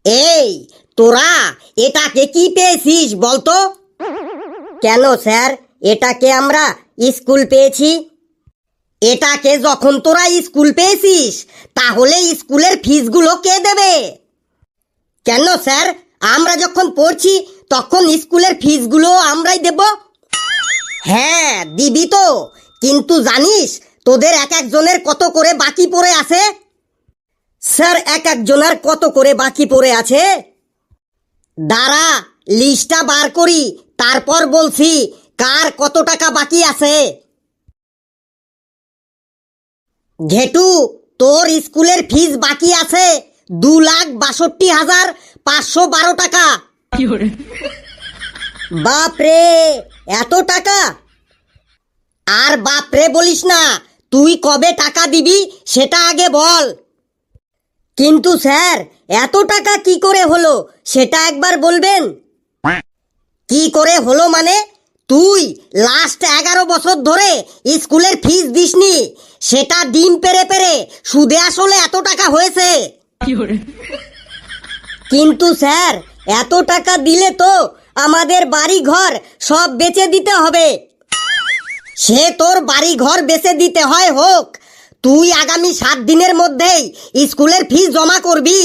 এই তোরা এটাকে কি পেয়েছিস বলতো? কেন স্যার, এটাকে আমরা স্কুল পেয়েছি। এটাকে যখন তোরা স্কুল পেয়েছিস তাহলে স্কুলের ফিসগুলো কে দেবে? কেন স্যার, আমরা যখন পড়ছি তখন স্কুলের ফিসগুলো আমরাই দেব। হ্যাঁ দিবি তো, কিন্তু জানিস তোদের এক একজনের কত করে বাকি পড়ে আছে? স্যার, এক একজনের কত করে বাকি পড়ে আছে? দাঁড়া, লিস্টটা বার করি, তারপর বলছি কার কত টাকা বাকি আছে। ঘেটু, তোর স্কুলের ফিস বাকি আছে 2,62,512 টাকা। বাপরে, এত টাকা! আর বাপরে বলিস না, তুই কবে টাকা দিবি সেটা আগে বল। কিন্তু স্যার, এত টাকা কি করে হলো সেটা একবার বলবেন? কি করে হলো মানে? তুই লাস্ট 11 বছর ধরে স্কুলের ফিস দিসনি, সেটা দিন পেরে পেরে সুদে আসলে এত টাকা হয়েছে। কিন্তু স্যার, এত টাকা দিলে তো আমাদের বাড়ি ঘর সব বেচে দিতে হবে। সে তোর বাড়ি ঘর বেচে দিতে হয় হোক, তুই আগামী 7 দিনের মধ্যেই স্কুলের ফিস জমা করবি,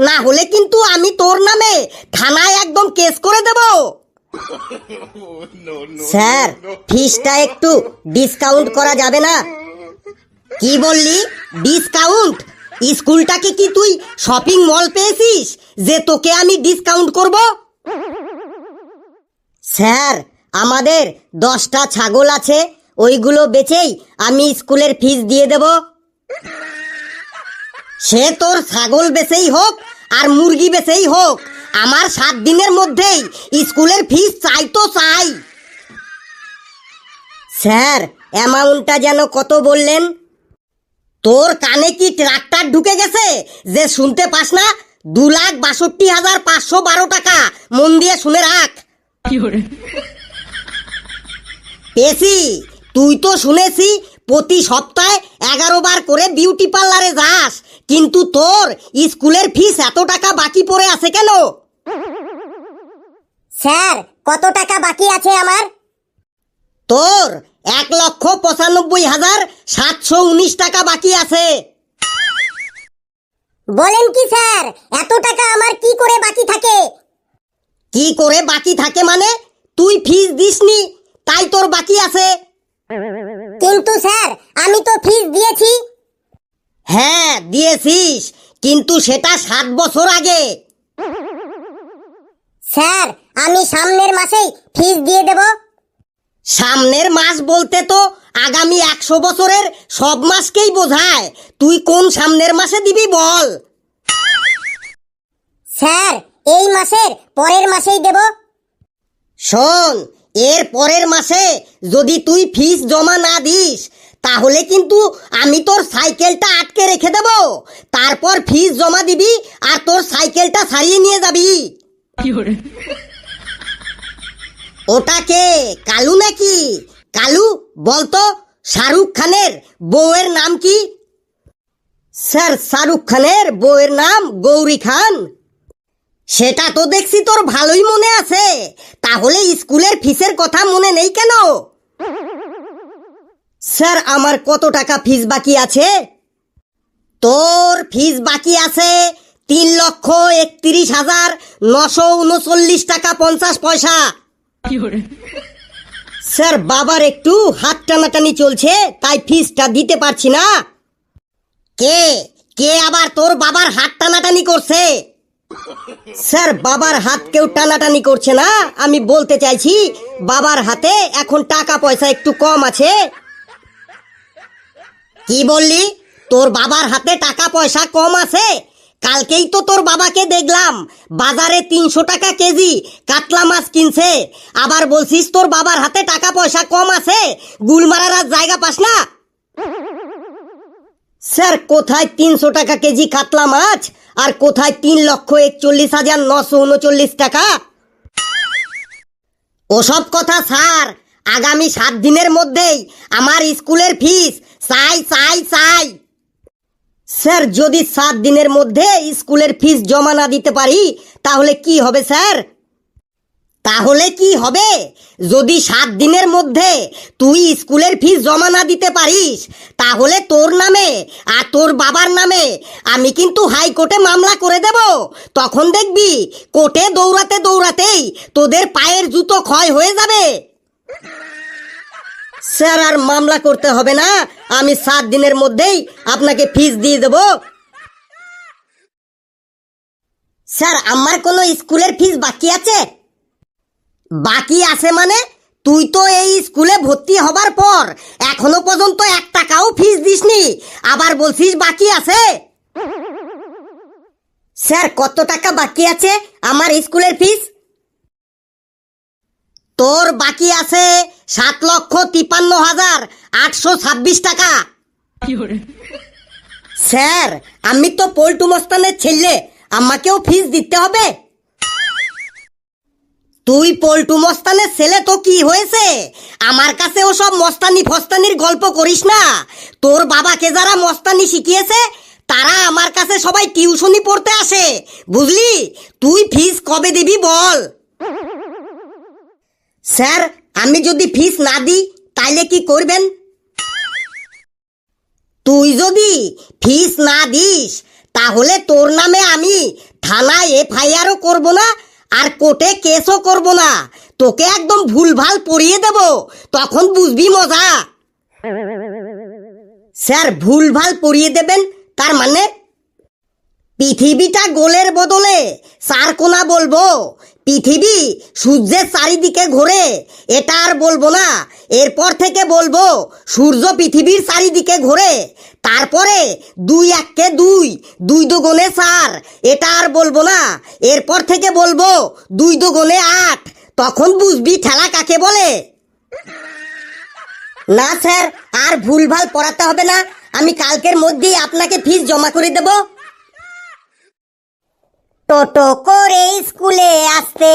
না হলে কিন্তু আমি তোর নামে থানায় একদম কেস করে দেব। স্যার, ফিসটা একটু ডিসকাউন্ট করা যাবে না? কি বললি? ডিসকাউন্ট? স্কুলটাকে কি তুই শপিং মল পেয়েছিস যে তোকে আমি ডিসকাউন্ট করব? স্যার, আমাদের 10টা ছাগল আছে, ওইগুলো বেচেই আমি স্কুলের ফিস দিয়ে দেব। সে তোর ছাগল বেচেই হোক আর মুরগি বেচেই হোক, আমার 7 দিনের মধ্যেই স্কুলের ফিস চাই তো চাই। স্যার, অ্যামাউন্টটা যেন কত বললেন? তোর কানে কি ট্রাক্টর ঢুকে গেছে যে শুনতে পাস না? 2,62,512 টাকা। মন দিয়ে শুনে রাখ। পেছি, তুই তো শুনেছি প্রতি সপ্তাহে 11 বার করে বিউটি পার্লারে যাস, কিন্তু তোর স্কুলের ফিস এত টাকা বাকি পড়ে আছে কেন? স্যার, কত টাকা বাকি আছে আমার? তোর 1,95,719 টাকা বাকি আছে। বলেন কি স্যার, এত টাকা আমার কি করে বাকি থাকে? কি করে বাকি থাকে মানে? তুই ফিস দিসনি তাই তোর বাকি আছে। কিন্তু স্যার, আমি তো ফিস দিয়েছি। হ্যাঁ দিয়েছিস, কিন্তু সেটা 7 বছর আগে। স্যার, আমি সামনের মাসেই ফিস দিয়ে দেব। সামনের মাস বলতে তো আগামী 100 বছরের সব মাসকেই বোঝায়। তুই কোন সামনের মাসে দিবি বল? স্যার, এই মাসের পরের মাসেই দেব। শোন, এর পরের মাসে যদি তুই ফিস জমা না দিস তাহলে কিন্তু আমি তোর সাইকেলটা আটকে রেখে দেব, তারপর ফিস জমা দিবি আর তোর সাইকেলটা সারিয়ে নিয়ে যাবি। ওটাকে কালু নাকি? কালু, বলতো শাহরুখ খানের বউয়ের নাম কি? স্যার, শাহরুখ খানের বউয়ের নাম গৌরী খান। সেটা তো দেখছি তোর ভালোই মনে আছে, তাহলে স্কুলের ফিসের কথা মনে নেই কেন? স্যার, আমার কত টাকা ফিস বাকি আছে? তোর ফিস বাকি আছে 3,31,939 টাকা 50 পয়সা। স্যার, বাবার একটু হাত টানাটানি চলছে তাই ফিসটা দিতে পারছি না। কে কে আবার তোর বাবার হাত টানাটানি করছে? স্যার, বাবার হাত কেউ টানাটানি করছে না, আমি বলতে চাইছি বাবার হাতে এখন টাকা পয়সা একটু কম আছে। কি বললি? তোর বাবার হাতে টাকা পয়সা কম আছে? কালকেই তো তোর বাবাকে দেখলাম বাজারে 300 টাকা কেজি কাতলা মাছ কিনছে, আবার বলছিস তোর বাবার হাতে টাকা পয়সা কম আছে? গুল মারার আর জায়গা পাস না? স্যার, কোথায় 300 টাকা কেজি কাতলা মাছ আর কোথায় 3,41,939 টাকা? ওসব কথা স্যার, আগামী 7 দিনের মধ্যেই আমার স্কুলের ফিস চাই চাই চাই। স্যার যদি 7 দিনের মধ্যে স্কুলের ফিস জমা না দিতে পারি তাহলে কি হবে স্যার? তাহলে কি হবে? যদি 7 দিনের মধ্যে তুই স্কুলের ফিস জমা না দিতে পারিস তাহলে তোর নামে আর তোর বাবার নামে আমি কিন্তু হাইকোর্টে মামলা করে দেব। তখন দেখবি কোর্টে দৌড়াতে দৌড়াতেই তোদের পায়ের জুতো ক্ষয় হয়ে যাবে। স্যার আর মামলা করতে হবে না, আমি 7 দিনের মধ্যেই আপনাকে ফিস দিয়ে দেব। স্যার আমার কোনো স্কুলের ফিস বাকি আছে? বাকি আছে মানে? তুই তো এই স্কুলে ভর্তি হবার পর এখনো পর্যন্ত 1 টাকাও ফিস দিসনি, আবার বলছিস বাকি আছে। স্যার কত টাকা বাকি আছে আমার স্কুলের ফিস? তোর বাকি আছে 7,53,826 টাকা। স্যার আমি তো পল্টু মস্তানের ছেলে, আমাকেও ফিস দিতে হবে? তুই পল্টু মস্তানের ছেলে তো কি হয়েছে, আমার কাছে ওসব মস্তানি ফস্তানির গল্প করিস না। তোর বাবাকে যারা মস্তানি শিখিয়েছে তারা আমার কাছে সবাই টিউশনি পড়তে আসে, বুঝলি? তুই ফিস কবে দিবি বল? স্যার আমি যদি ফিস না দিই তাইলে কি করবেন? তুই যদি ফিস না দিস তাহলে তোর নামে আমি থানায় এফআইআরও করব না আর কোর্টে কেসও করব না, তোকে একদম ভুলভাল পড়িয়ে দেব, তখন বুঝবি মজা। স্যার ভুলভাল পড়িয়ে দেবেন তার মানে? পৃথিবীটা গোলের বদলে 4 কোণা বলবো, পৃথিবী সূর্যের চারিদিকে ঘোরে এটা আর বলবো না, এরপর থেকে বলবো সূর্য পৃথিবীর চারিদিকে ঘোরে। তারপরে 2 1 2, 2 2 4 এটা আর বলবো না, এরপর থেকে বলবো 2 2 8, তখন বুঝবি ঠেলা কাকে বলে। না স্যার আর ভুলভাল পড়াতে হবে না, আমি কালকের মধ্যেই আপনাকে ফিস জমা করে দেব। টোটো করে স্কুলে আসতে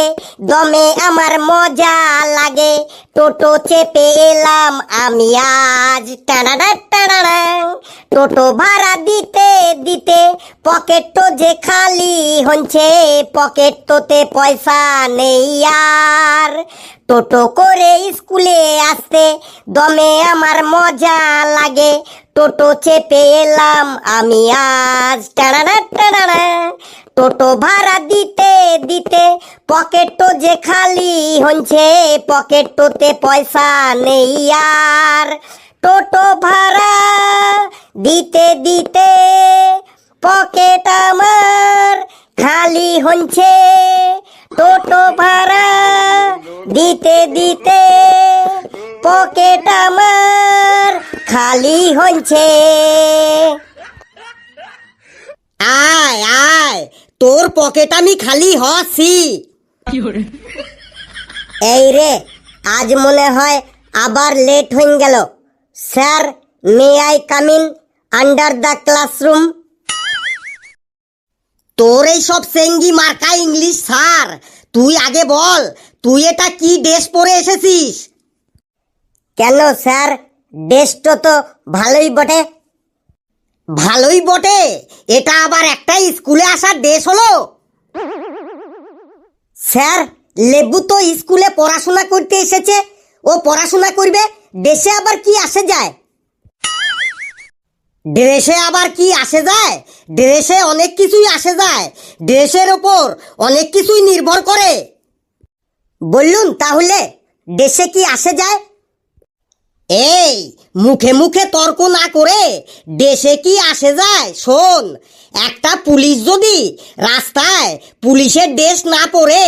দমে আমার মজা লাগে, টোটো চেপে এলাম আমি আজ টানাডা টানাডা। টোটো ভাড়া দিতে দিতে পকেট তো যে খালি হচ্ছে, পকেট তোতে পয়সা নেই আর। টোটো করে স্কুলে আসতে দমে আমার মজা লাগে, টোটো চেপে এলাম আমি আজ টানাডা টানাডা। টোটো ভাড়া দিতে দিতে পকেট তো যে খালি হচ্ছে, পকেট তোতে পয়সা নেই আর। টোটো ভাড়া দিতে দিতে পকেট আমার খালি হচ্ছে, টোটো ভাড়া দিতে দিতে পকেট আমার খালি হচ্ছে। আয় আয় তোর পকেট আমি খালি হচ্ছি। এই রে আজ মনে হয় আবার লেট হয়ে গেল। Sir may I come in under the classroom? তোর এই সব সেঙ্গি মার্কা ইংলিশ স্যার, তুই আগে বল তুই এটা কি ড্রেস পরে এসেছিস? কেন স্যার ড্রেসটা তো ভালোই বটে। ভালোই বটে, এটা আবার একটা স্কুলে আসার ড্রেস হলো? স্যার লেবু তো স্কুলে পড়াশোনা করতে এসেছে, ও পড়াশোনা করবে, ড্রেসে আবার কি আসে যায়? ড্রেসে আবার কি আসে যায়? ড্রেসে অনেক কিছুই আসে যায়, ড্রেসের ওপর অনেক কিছুই নির্ভর করে। বললুন তাহলে ড্রেসে কি আসে যায়? এই মুখে মুখে তর্ক না করে দেশে কি আসে যায় শোন। একটা পুলিশ যদি রাস্তায় পুলিশের ড্রেস না পরে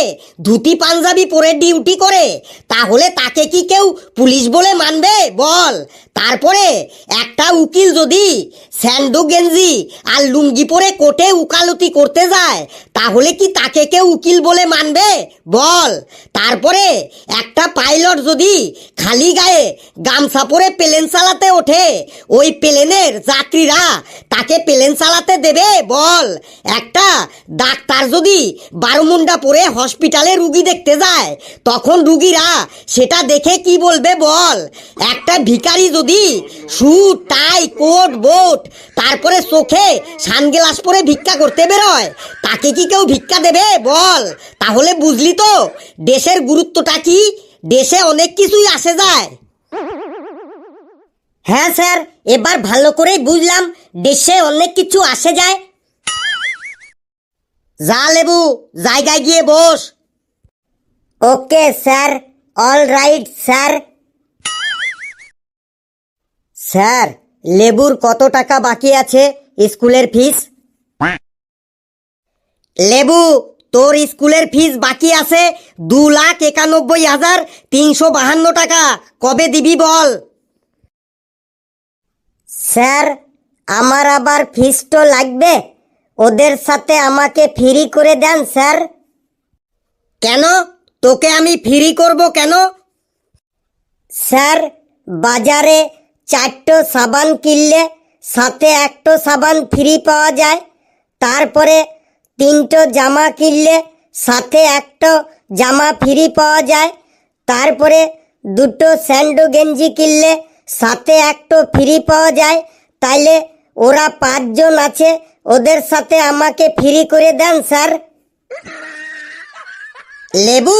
ধুতি পাঞ্জাবি পরে ডিউটি করে তাহলে তাকে কি কেউ পুলিশ বলে মানবে বল? তারপরে একটা উকিল যদি স্যান্ডো গেঞ্জি আর লুঙ্গি পরে কোর্টে উকালতি করতে যায় তাহলে কি তাকে কেউ উকিল বলে মানবে বল? তারপরে একটা পাইলট যদি খালি গায়ে গামছা পরে প্লেন চালাতে ওঠে ওই প্লেনের যাত্রীরা তাকে প্লেন চালাতে দেবে বল? একটা ডাক্তার যদি বারোমুন্ডা পরে হসপিটালে রুগী দেখতে যায় তখন রুগীরা সেটা দেখে কি বলবে বল? একটা ভিখারি যদি স্যুট টাই কোট বোট তারপরে চোখে সানগ্লাস পরে ভিক্ষা করতে বেরোয় তাকে কি কেউ ভিক্ষা দেবে বল? তাহলে বুঝলি তো দেশের গুরুত্বটা কি? দেশে অনেক কিছুই আসে যায়। হ্যাঁ স্যার, এবার ভালো করেই বুঝলাম দেশে অনেক কিছু আসে যায়। যা লেবু, জায়গায় গিয়ে বস। Okay sir, all right sir. Sir, লেবুর কত টাকা বাকি আছে স্কুলের ফিস? লেবু, তোর স্কুলের ফিস বাকি আছে 2,91,352 টাকা। কবে দিবি বল? স্যার, আমার আবার ফিস তো লাগবে, ওদের সাথে আমাকে ফ্রি করে দেন স্যার। কেন? তোকে আমি ফ্রি করব কেন? স্যার, বাজারে 4টো সাবান কিনলে সাথে 1টো সাবান ফ্রি পাওয়া যায়। তারপরে 3টো জামা কিনলে সাথে 1টো জামা ফ্রি পাওয়া যায়। তারপরে 2টো স্যান্ডো গেঞ্জি কিনলে সাথে 1টো ফ্রি পাওয়া যায়। তাইলে ওরা 5 জন আছে, ওদের সাথে আমাকে ফ্রি করে দেন স্যার। লেবু,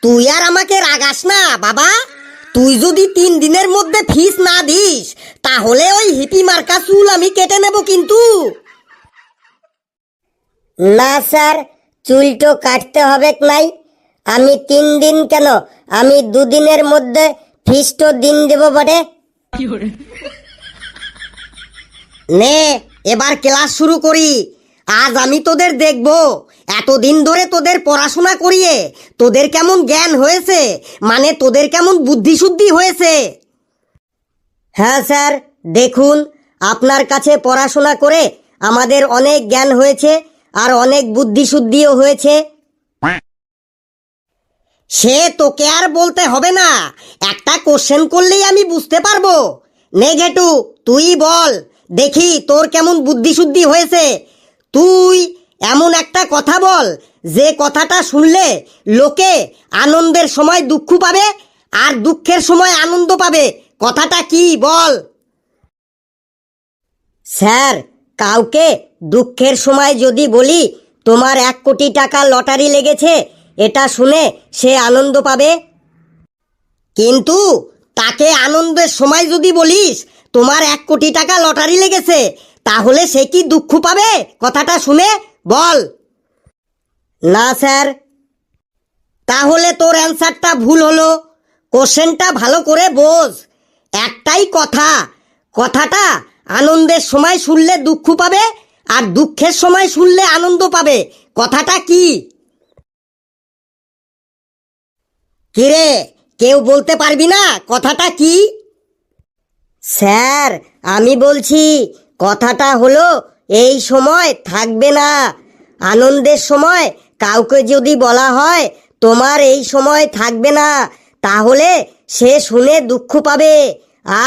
তুই আর আমাকে রাগাস না বাবা। তুই যদি 3 দিনের মধ্যে ফিস না দিস তাহলে ওই হিপি মার্কা চুল আমি কেটে নেব কিন্তু। না স্যার, চুল তো কাটতে হবে নাই। আমি 3 দিন কেন, আমি 2 দিনের মধ্যে ফিস তো দিন দেব বটে। নে, এবার ক্লাস শুরু করি। আজ আমি তোদের দেখব এতদিন ধরে তোদের পড়াশোনা করিয়ে তোদের কেমন জ্ঞান হয়েছে, মানে তোদের কেমন বুদ্ধি শুদ্ধি হয়েছে। হ্যাঁ স্যার, দেখুন আপনার কাছে পড়াশোনা করে আমাদের অনেক জ্ঞান হয়েছে আর অনেক বুদ্ধি শুদ্ধিও হয়েছে। সে তোকে আর বলতে হবে না, একটা কোশ্চেন করলেই আমি বুঝতে পারবো। নে ঘেটু, তুই বল দেখি তোর কেমন বুদ্ধি শুদ্ধি হয়েছে। তুই এমন একটা কথা বল যে কথাটা শুনলে লোকে আনন্দের সময় দুঃখ পাবে আর দুঃখের সময় আনন্দ পাবে। কথাটা কি বল? স্যার, কাউকে দুঃখের সময় যদি বলি তোমার 1 কোটি টাকা লটারি লেগেছে, এটা শুনে সে আনন্দ পাবে। কিন্তু তাকে আনন্দের সময় যদি বলিস তোমার 1 কোটি টাকা লটারি লেগেছে, তাহলে সে কি দুঃখ পাবে কথাটা শুনে বল? না স্যার। তাহলে তোর অ্যান্সারটা ভুল হলো। কোশ্চেনটা ভালো করে বোঝ। একটাই কথা, কথাটা আনন্দের সময় শুনলে দুঃখ পাবে আর দুঃখের সময় শুনলে আনন্দ পাবে। কথাটা কি? কিরে, কেউ বলতে পারবি না কথাটা কি? স্যার, আমি বলছি কথাটা হলো এই সময় থাকবে না। আনন্দের সময় কাউকে যদি বলা হয় তোমার এই সময় থাকবে না, তাহলে সে শুনে দুঃখ পাবে।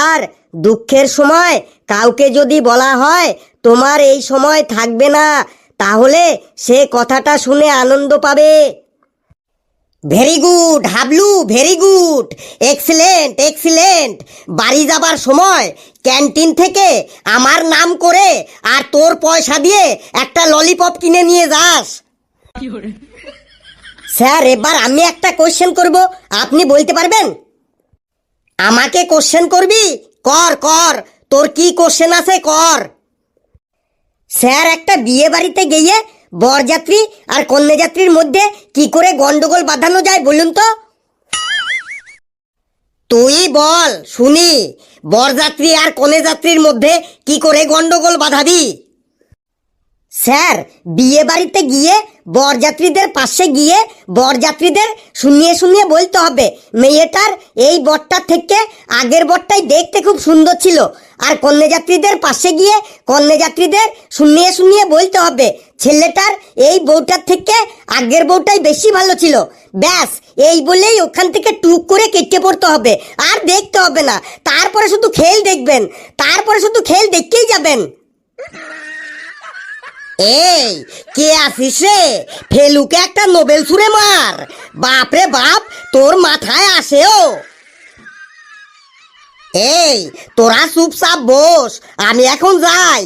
আর দুঃখের সময় কাউকে যদি বলা হয় তোমার এই সময় থাকবে না, তাহলে সে কথাটা শুনে আনন্দ পাবে। Very good Hablu, very good, excellent excellent. বাড়ি যাবার সময় ক্যান্টিন থেকে আমার নাম করে আর তোর পয়সা দিয়ে একটা ললিপপ কিনে নিয়ে যাস। স্যার, এবার আমি একটা কোশ্চেন করব, আপনি বলতে পারবেন? আমাকে কোশ্চেন করবি? কর কর, তোর কি কোশ্চেন আছে কর। স্যার, একটা বিয়ে বাড়িতে গিয়ে বরযাত্রী আর কন্যাযাত্রীর মধ্যে কি করে গন্ডগোল বাঁধানো যায় বলুন তো? তুই বল শুনি, বরযাত্রী আর কন্যাযাত্রীর মধ্যে কি করে গন্ডগোল বাঁধাবি? স্যার, বিয়ে বাড়িতে গিয়ে বরযাত্রীদের পাশে গিয়ে বরযাত্রীদের শুনিয়ে শুনিয়ে বলতে হবে মেয়েটার এই বরটার থেকে আগের বরটাই দেখতে খুব সুন্দর ছিল। আর কন্যাযাত্রীদের পাশে গিয়ে কন্যাযাত্রীদের শুনিয়ে শুনিয়ে বলতে হবে ছেলেটার এই বউটার থেকে আগের বউটাই বেশি ভালো ছিল। ব্যাস, এই বলেই ওখান থেকে টুক করে কেটে পড়তে হবে, আর দেখতে হবে না। তারপরে শুধু খেল দেখবেন, তারপরে শুধু খেল দেখতেই যাবেন। এই, কে আসিস রে? ফেলুকে একটা নোবেল সুরে মার। বাপ রে বাপ, তোর মাথায় আসেও। এই, তোরা চুপচাপ বস, আমি এখন যাই।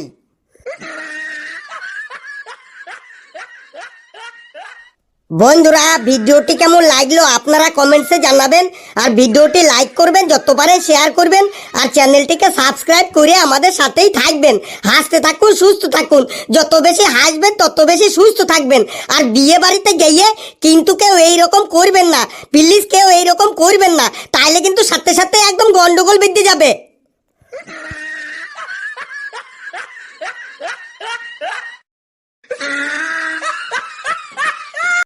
বন্ধুরা, ভিডিওটি কেমন লাগলো আপনারা কমেন্টসে জানাবেন। আর ভিডিওটি লাইক করবেন, যত পারেন শেয়ার করবেন, আর চ্যানেলটিকে সাবস্ক্রাইব করে আমাদের সাথেই থাকবেন। হাসতে থাকুন, সুস্থ থাকুন। যত বেশি হাসবেন তত বেশি সুস্থ থাকবেন। আর বিয়ে বাড়িতে গিয়ে কিন্তু কেউ এইরকম করবেন না, প্লিজ কেউ এইরকম করবেন না, তাইলে কিন্তু সাথে সাথে একদম গন্ডগোল বেঁধে যাবে।